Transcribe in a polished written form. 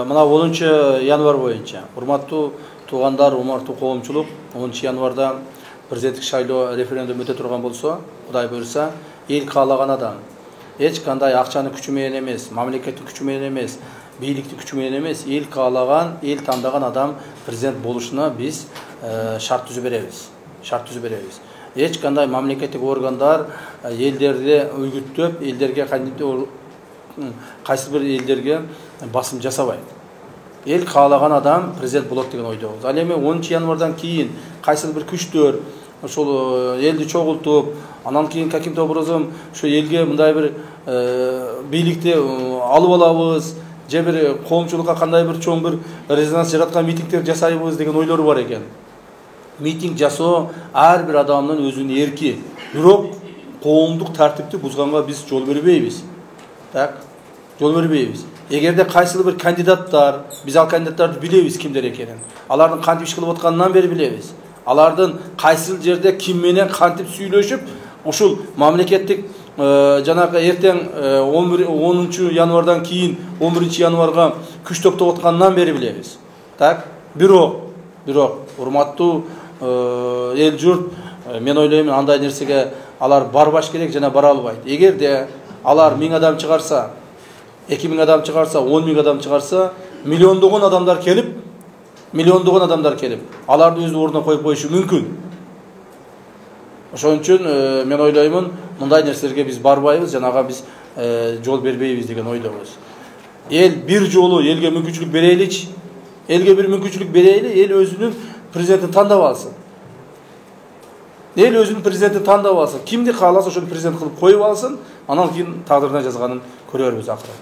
мына 10 январ боюнча урматтуу туугандар, урматтуу коомчулук, 10 январда президенттик шайлоо референдум өтө турган болсо, Кудай буйрса, эл каалаган адам эч кандай акчаны күчү менен эмес, мамлекеттик күчү менен эмес, бийликтик күчү менен эмес, эл каалаган, эл тандаган адам президент болушуна биз шарт түзүп беребиз. Шарт түзүп беребиз. Эч кандай мамлекеттик органдар элдерди үгүттөп, элдерге кайсы бир элдерге басым жасабайт. Эл каалаган адам президент болот деген ойдобуз. Ал эми 10 январдан кийин кайсы бир күчтөр ошол элди чогултуп, анан кийин каким-то образом ошо элге мындай бир бийликти алып алабыз, же бир коомчулукка кандай бир чоң бир резонанс жараткан митингдер жасайбыз деген ойлору бар экен. Митинг жасоо ар бир адамдын өзүнүн эрки. Бирок коомдук тартипти бузганга биз жол бербейбиз. Так, жол бербейбиз. Эгерде кайсыл бир кандидаттар, биз ал кандидаттарды билебиз кимдер экенин. Алардын кантип иш кылып атканынан бери билебиз. Алардын кайсыл жерде ким менен кантип сүйлөшүп, ушул мамлекеттик жанагы эртең 10 январдан кийин 11 январга күч топтоп атканынан бери билебиз. Так, бирок урматтуу эл журт, мен ойлойм андай нерсеге алар барбаш керек жана бара албайт. Эгерде алар 1000 адам чыгарса, 2000 адам чыгарса, 10.000 адам чыгарса, миллиондогон адамдар келип, аларды өз ордуна коюп коюшу мүмкүн. Ошон үчүн мен ойлоймун, мындай нерселерге биз барбайбыз, жанага биз жол бербейбиз деген ойдобуз. Эл бир жолу элге мүмкүнчүлүк берейличи, элге бир мүмкүнчүлүк берейли, эл өзүнүн президентин тандап алсын. Эл өзүнүн президентин тандап алсын. Кимди кааласа ошону президент кылып коюп алсын, анан кийин тагдырына жазганын көрөрбүз акыры.